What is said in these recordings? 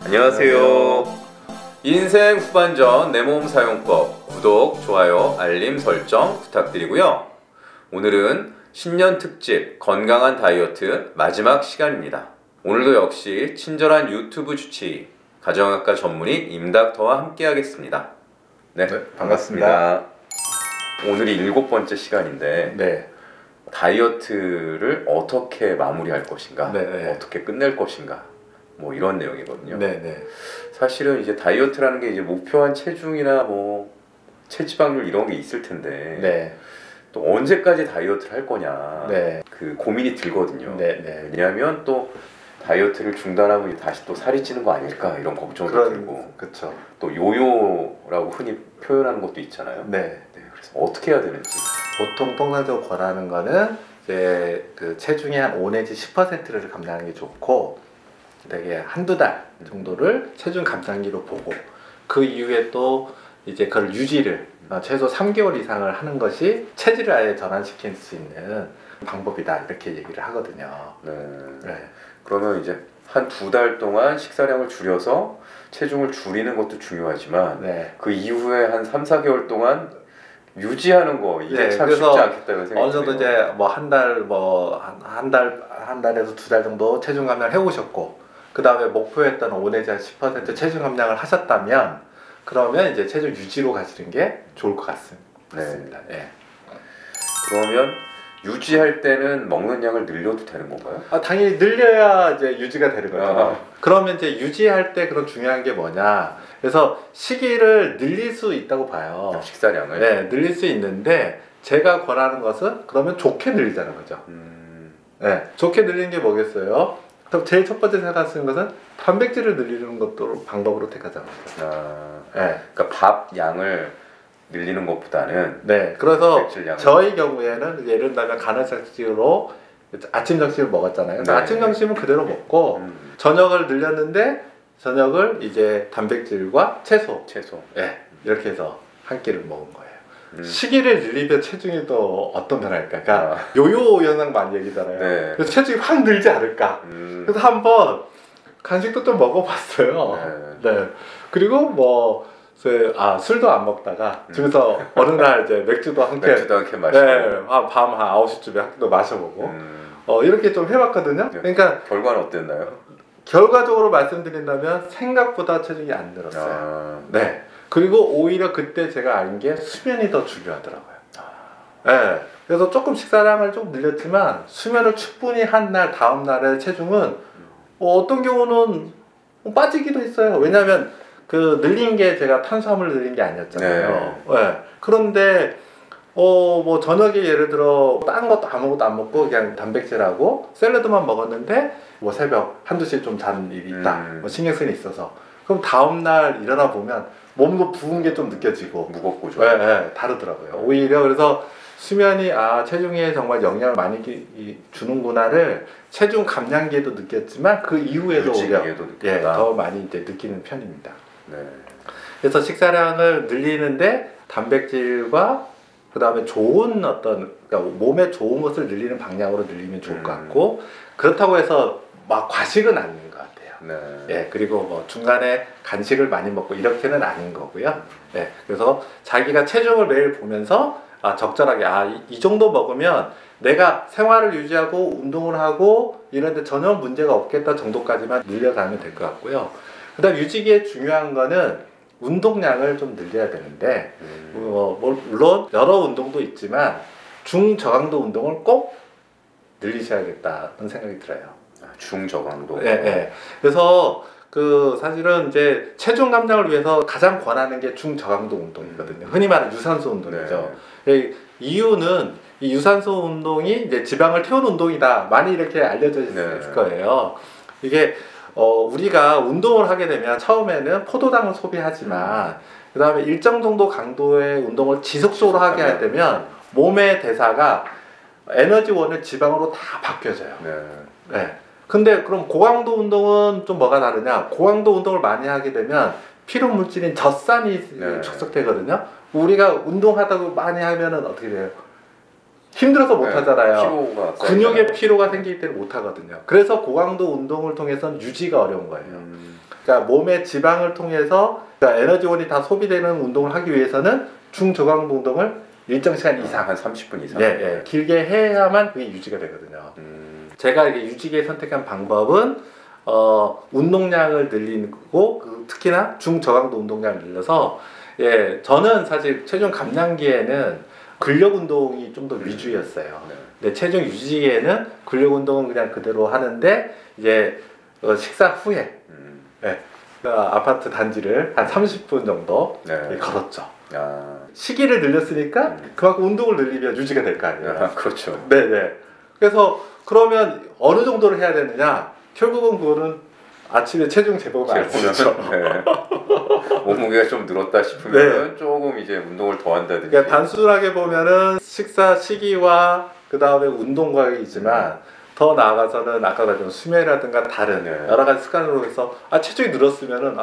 안녕하세요. 인생 후반전 내 몸 사용법 구독, 좋아요, 알림 설정 부탁드리고요. 오늘은 신년 특집 건강한 다이어트 마지막 시간입니다. 오늘도 역시 친절한 유튜브 주치 가정학과 전문의 임닥터와 함께 하겠습니다. 네, 반갑습니다. 오늘이 7번째 시간인데 네. 다이어트를 어떻게 마무리할 것인가, 네. 어떻게 끝낼 것인가, 뭐 이런 내용이거든요. 네. 사실은 이제 다이어트라는 게 이제 목표한 체중이나 뭐 체지방률 이런 게 있을 텐데 네. 또 언제까지 다이어트를 할 거냐, 네. 그 고민이 들거든요. 네. 왜냐하면 또 다이어트를 중단하면 다시 또 살이 찌는 거 아닐까 이런 걱정도 들고, 그쵸. 또 요요라고 흔히 표현하는 것도 있잖아요. 네. 그래서 어떻게 해야 되는지. 보통 통상적으로 권하는 거는 이제 그 체중의 한 5 내지 10%를 감량하는 게 좋고, 되게 한두 달 정도를 체중 감량기로 보고, 그 이후에 또 이제 그걸 유지를 최소 3개월 이상을 하는 것이 체질을 아예 전환시킬 수 있는 방법이다, 이렇게 얘기를 하거든요. 네. 그러면 이제 한 2달 동안 식사량을 줄여서 체중을 줄이는 것도 중요하지만 그 이후에 한 3, 4개월 동안 유지하는 거, 이게 참 쉽지 않겠다는 생각이 어느 정도 드네요. 이제 뭐 한 달에서 2달 정도 체중 감량을 해오셨고, 그 다음에 목표했던 5 내지 10% 체중 감량을 하셨다면, 그러면 이제 체중 유지로 가시는 게 좋을 것 같습니다. 네. 그러면 유지할 때는 먹는 양을 늘려도 되는 건가요? 당연히 늘려야 이제 유지가 되는 거죠. 그러면 이제 유지할 때 그런 중요한 게 뭐냐, 그래서 시기를 늘릴 수 있다고 봐요. 식사량을? 네, 늘릴 수 있는데, 제가 권하는 것은 그러면 좋게 늘리자는 거죠. 네, 좋게 늘리는 게 뭐겠어요? 그럼 제일 첫 번째 생각하시는 것은 단백질을 늘리는 것도 방법으로 택하자는 거죠. 네. 그러니까 밥 양을 늘리는 것보다는. 네, 그래서 저희 경우에는 예를 들면 간헐적으로 아침 점심을 먹었잖아요. 네. 아침 점심은 그대로 먹고 저녁을 늘렸는데, 저녁을 이제 단백질과 채소. 네, 이렇게 해서 한 끼를 먹은 거예요. 시기를 늘리면 체중이 또 어떤 변화일까? 그러니까 요요 현상 많이 얘기잖아요. 네. 그래서 체중이 확 늘지 않을까? 그래서 한번 간식도 좀 먹어봤어요. 네. 그리고 뭐 술도 안 먹다가 집에서 어느 날 이제 맥주도 한 캔 마시고, 네, 밤 한 9시쯤에 한 캔도 마셔보고, 이렇게 좀 해봤거든요. 그러니까 결과는 어땠나요? 결과적으로 말씀드린다면 생각보다 체중이 안 늘었어요. 네. 그리고 오히려 그때 제가 알 게 수면이 더 중요하더라고요. 네. 그래서 조금 식사량을 좀 늘렸지만 수면을 충분히 한 날 다음 날의 체중은 어떤 경우는 빠지기도 했어요. 왜냐하면 그 늘린 게 제가 탄수화물을 늘린 게 아니었잖아요. 네. 그런데 뭐 저녁에 예를 들어 다른 것도 아무것도 안 먹고 그냥 단백질하고 샐러드만 먹었는데, 뭐 새벽 한두 시에 좀 자는 일이 있다, 뭐 신경 쓰는 일이 있어서, 그럼 다음날 일어나 보면 몸도 부은 게 좀 느껴지고 무겁고 좀 다르더라고요. 오히려 그래서 수면이 체중에 정말 영향을 많이 주는구나를 체중 감량기에도 느꼈지만 그 이후에도 오히려 더 많이 이제 느끼는 편입니다. 그래서 식사량을 늘리는데 단백질과 그 다음에 좋은 그러니까 몸에 좋은 것을 늘리는 방향으로 늘리면 좋을 것 같고, 그렇다고 해서 막 과식은 아닌 것 같아요. 예, 그리고 뭐 중간에 간식을 많이 먹고 이렇게는 아닌 거고요. 예, 그래서 자기가 체중을 매일 보면서 적절하게 이 정도 먹으면 내가 생활을 유지하고 운동을 하고 이런데 전혀 문제가 없겠다 정도까지만 늘려가면 될 것 같고요. 그 다음 유지기에 중요한 거는 운동량을 좀 늘려야 되는데, 물론 여러 운동도 있지만 중저강도 운동을 꼭 늘리셔야겠다는 생각이 들어요. 중저강도? 네. 그래서 사실은 이제 체중 감량을 위해서 가장 권하는 게 중저강도 운동이거든요. 흔히 말하는 유산소 운동이죠. 이유는 이 유산소 운동이 이제 지방을 태우는 운동이다, 많이 이렇게 알려져 있을 거예요. 이게 우리가 운동을 하게 되면 처음에는 포도당을 소비하지만 그 다음에 일정 정도 강도의 운동을 지속적으로 하게 되면 몸의 대사가 에너지원을 지방으로 다 바뀌어져요. 근데 그럼 고강도 운동은 좀 뭐가 다르냐? 고강도 운동을 많이 하게 되면 피로 물질인 젖산이 축적되거든요. 우리가 운동하다고 많이 하면은 어떻게 돼요? 힘들어서 못 하잖아요. 근육에 피로가 생기기 때문에 못 하거든요. 그래서 고강도 운동을 통해서는 유지가 어려운 거예요. 그러니까 몸의 지방을 통해서 그러니까 에너지원이 다 소비되는 운동을 하기 위해서는 중저강도 운동을 일정 시간 이상 한 30분 이상 길게 해야만 그게 유지가 되거든요. 제가 이렇게 유지기에 선택한 방법은 운동량을 늘리고 특히나 중저강도 운동량을 늘려서 저는 사실 체중 감량기에는 근력 운동이 좀 더 위주였어요. 근데 체중 유지기에는 근력 운동은 그냥 그대로 하는데 이제 식사 후에 아파트 단지를 한 30분 정도 걸었죠. 시기를 늘렸으니까 그만큼 운동을 늘리면 유지가 될 거 아니에요. 그렇죠. 네네. 그래서 그러면 어느 정도를 해야 되느냐? 결국은 그거는 아침에 체중 재보면 알죠. 몸무게가 좀 늘었다 싶으면 조금 이제 운동을 더 한다든지. 그러니까 단순하게 보면은 식사 시기와 그 다음에 운동과이지만 더 나아가서는 아까 말했던 수면이라든가 다른 여러 가지 습관으로 해서 체중이 늘었으면은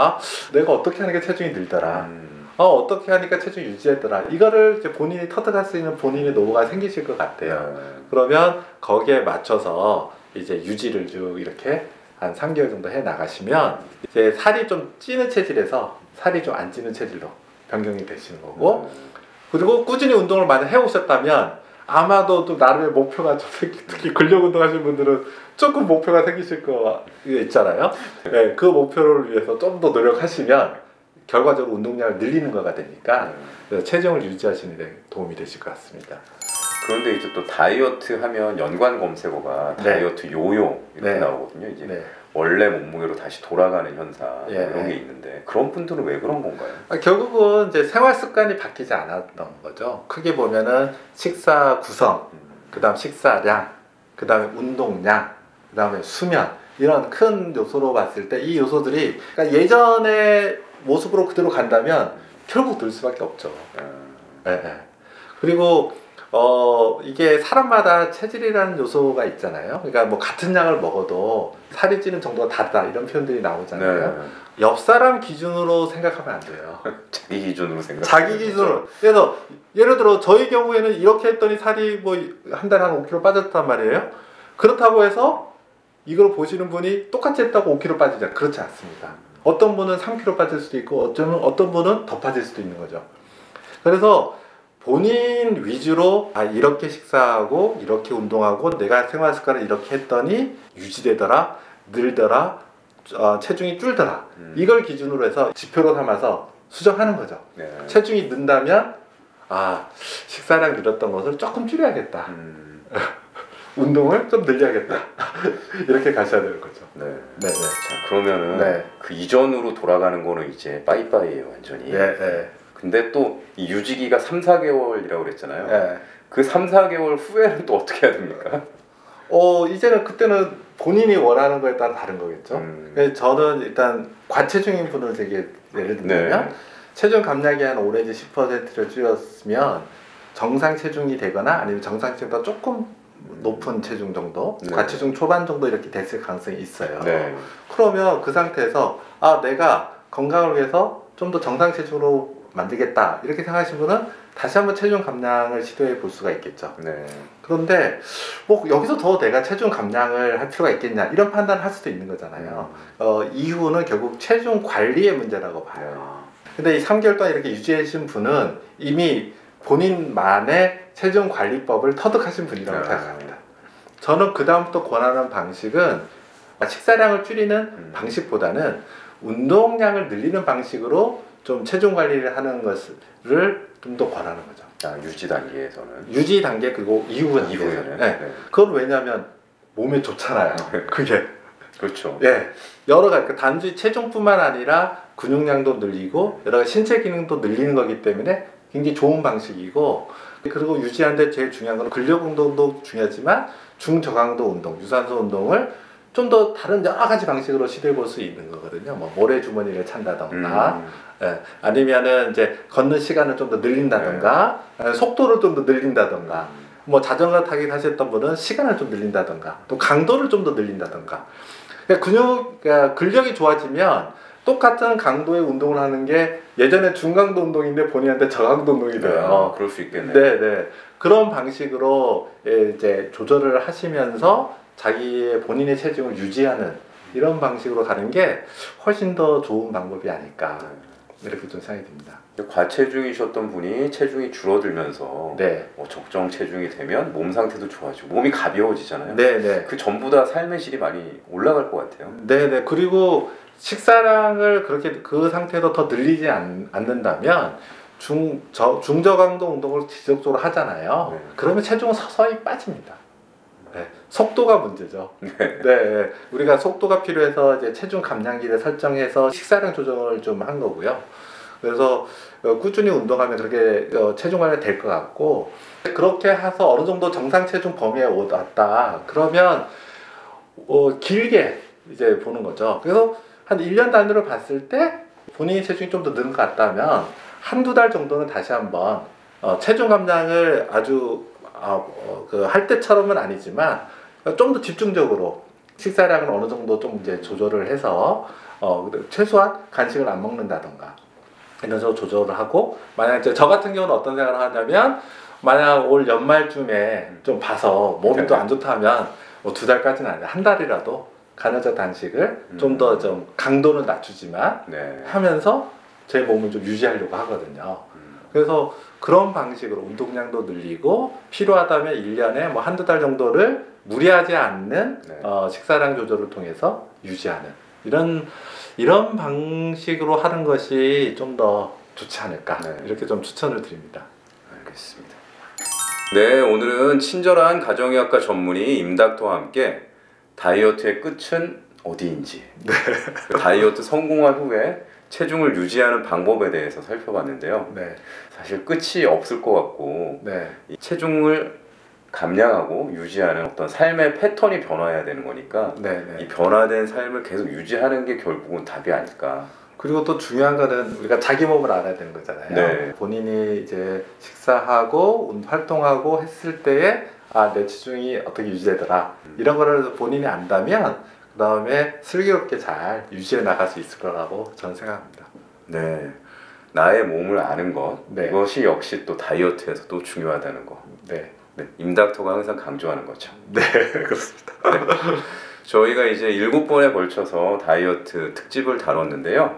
내가 어떻게 하는 게 체중이 늘더라. 어떻게 하니까 체중 유지했더라. 이거를 이제 본인이 터득할 수 있는 본인의 노하우가 생기실 것 같아요. 그러면 거기에 맞춰서 이제 유지를 쭉 이렇게 한 3개월 정도 해 나가시면 이제 살이 좀 찌는 체질에서 살이 좀 안 찌는 체질로 변경이 되시는 거고 그리고 꾸준히 운동을 많이 해오셨다면 아마도 또 나름의 목표가 좀 특히 근력 운동 하시는 분들은 조금 목표가 생기실 거 있잖아요. 그 목표를 위해서 좀 더 노력하시면 결과적으로 운동량을 늘리는 거가 되니까 체중을 유지하시는 데 도움이 되실 것 같습니다. 그런데 이제 또 다이어트 하면 연관 검색어가 다이어트 요요 이렇게 나오거든요. 이제 원래 몸무게로 다시 돌아가는 현상 이런 게 있는데 그런 분들은 왜 그런 건가요? 결국은 이제 생활 습관이 바뀌지 않았던 거죠. 크게 보면은 식사 구성, 그다음 식사량, 그다음에 운동량, 그다음에 수면 이런 큰 요소로 봤을 때 이 요소들이 그러니까 예전의 모습으로 그대로 간다면 결국 늘 수밖에 없죠. 그리고 이게 사람마다 체질이라는 요소가 있잖아요. 그러니까 뭐 같은 양을 먹어도 살이 찌는 정도가 다르다 이런 표현들이 나오잖아요. 옆 사람 기준으로 생각하면 안 돼요. 자기 기준으로 자기 기준으로. 그래서 예를 들어 저희 경우에는 이렇게 했더니 살이 뭐 한 달에 한 5kg 빠졌단 말이에요. 그렇다고 해서 이걸 보시는 분이 똑같이 했다고 5kg 빠지자 그렇지 않습니다. 어떤 분은 3kg 빠질 수도 있고 어떤 분은 더 빠질 수도 있는 거죠. 그래서 본인 위주로 이렇게 식사하고 이렇게 운동하고 내가 생활 습관을 이렇게 했더니 유지되더라, 늘더라, 체중이 줄더라 이걸 기준으로 해서 지표로 삼아서 수정하는 거죠. 체중이 는다면 식사량 늘었던 것을 조금 줄여야겠다. 운동을 좀 늘려야겠다. 이렇게 가셔야 되는 거죠. 자, 그러면은 그 이전으로 돌아가는 거는 이제 빠이빠이예요, 완전히. 근데 또 이 유지기가 3, 4개월이라고 그랬잖아요. 그 3, 4개월 후에는 또 어떻게 해야 됩니까? 이제는 그때는 본인이 원하는 거에 따라 다른 거겠죠. 저는 일단 과체중인 분을 되게 예를 들면 체중 감량이 한 5내지 10%를 줄였으면 정상 체중이 되거나 아니면 정상 체중보다 조금 높은 체중 정도, 과체중 초반 정도 이렇게 됐을 가능성이 있어요. 그러면 그 상태에서 내가 건강을 위해서 좀 더 정상 체중으로 만들겠다 이렇게 생각하시는 분은 다시 한번 체중 감량을 시도해 볼 수가 있겠죠. 그런데 뭐 여기서 더 내가 체중 감량을 할 필요가 있겠냐 이런 판단을 할 수도 있는 거잖아요. 이후는 결국 체중 관리의 문제라고 봐요. 근데 이 3개월 동안 이렇게 유지해 주신 분은 이미 본인만의 체중 관리법을 터득하신 분이라고 생각합니다. 저는 그 다음부터 권하는 방식은 식사량을 줄이는 방식보다는 운동량을 늘리는 방식으로 좀 체중 관리를 하는 것을 좀 더 권하는 거죠. 유지 단계에서는. 유지 단계 그리고 이후에는. 그건 왜냐하면 몸에 좋잖아요. 그게. 그렇죠. 여러 가지 단지 체중뿐만 아니라 근육량도 늘리고 여러 가지 신체 기능도 늘리는 거기 때문에 굉장히 좋은 방식이고 그리고 유지하는데 제일 중요한 건 근력 운동도 중요하지만 중저강도 운동, 유산소 운동을 좀 더 다른 여러 가지 방식으로 시도해 볼 수 있는 거거든요. 뭐 모래 주머니를 찬다던가, 아니면은 이제 걷는 시간을 좀 더 늘린다던가, 속도를 좀 더 늘린다던가, 뭐 자전거 타기 하셨던 분은 시간을 좀 늘린다던가, 또 강도를 좀 더 늘린다던가. 그러니까 근력이 좋아지면 똑같은 강도의 운동을 하는 게 예전에 중강도 운동인데 본인한테 저강도 운동이 돼요. 그럴 수 있겠네요. 그런 방식으로 이제 조절을 하시면서 자기의 본인의 체중을 유지하는 이런 방식으로 가는 게 훨씬 더 좋은 방법이 아닐까 이렇게 좀 생각이 듭니다. 과체중이셨던 분이 체중이 줄어들면서 네. 적정 체중이 되면 몸 상태도 좋아지고 몸이 가벼워지잖아요. 네네. 그 전부 다 삶의 질이 많이 올라갈 것 같아요. 네네. 그리고 식사량을 그렇게 그 상태로 더 늘리지 않는다면 중저강도 운동을 지속적으로 하잖아요. 네. 그러면 체중은 서서히 빠집니다. 네. 속도가 문제죠. 네. 네. 우리가 속도가 필요해서 이제 체중 감량기를 설정해서 식사량 조정을 좀 한 거고요. 그래서 꾸준히 운동하면 그렇게 체중 관리 될 것 같고, 그렇게 해서 어느 정도 정상 체중 범위에 왔다 그러면 길게 이제 보는 거죠. 그래서 한 1년 단위로 봤을 때 본인의 체중이 좀 더 늘은 것 같다면 한두 달 정도는 다시 한번 체중 감량을 아주 할 때처럼은 아니지만 좀 더 집중적으로 식사량을 어느 정도 좀 이제 조절을 해서 최소한 간식을 안 먹는다던가 이런 식으로 조절을 하고, 만약 이제 저 같은 경우는 어떤 생각을 하냐면, 만약 올 연말쯤에 좀 봐서 몸이 또 안 좋다면 두 달까지는 아니라 한 달이라도 간헐적 단식을 좀 더 좀 강도는 낮추지만 하면서 제 몸을 좀 유지하려고 하거든요. 그래서 그런 방식으로 운동량도 늘리고 필요하다면 1년에 뭐 한두 달 정도를 무리하지 않는 식사량 조절을 통해서 유지하는 이런 방식으로 하는 것이 좀 더 좋지 않을까 이렇게 좀 추천을 드립니다. 알겠습니다. 네, 오늘은 친절한 가정의학과 전문의 임닥터와 함께 다이어트의 끝은 어디인지, 다이어트 성공한 후에 체중을 유지하는 방법에 대해서 살펴봤는데요. 사실 끝이 없을 것 같고 이 체중을 감량하고 유지하는 어떤 삶의 패턴이 변화해야 되는 거니까 이 변화된 삶을 계속 유지하는 게 결국은 답이 아닐까. 그리고 또 중요한 거는 우리가 자기 몸을 알아야 되는 거잖아요. 본인이 이제 식사하고 활동하고 했을 때에 내 체중이 어떻게 유지되더라 이런 거를 본인이 안다면 그 다음에 슬기롭게 잘 유지해 나갈 수 있을 거라고 저는 생각합니다. 네, 나의 몸을 아는 것, 이것이 역시 또 다이어트에서도 중요하다는 거. 임닥터가 항상 강조하는 거죠. 네, 그렇습니다. 저희가 이제 7번에 걸쳐서 다이어트 특집을 다뤘는데요.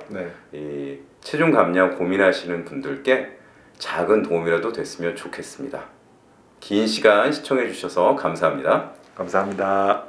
이 체중 감량 고민하시는 분들께 작은 도움이라도 됐으면 좋겠습니다. 긴 시간 시청해 주셔서 감사합니다. 감사합니다.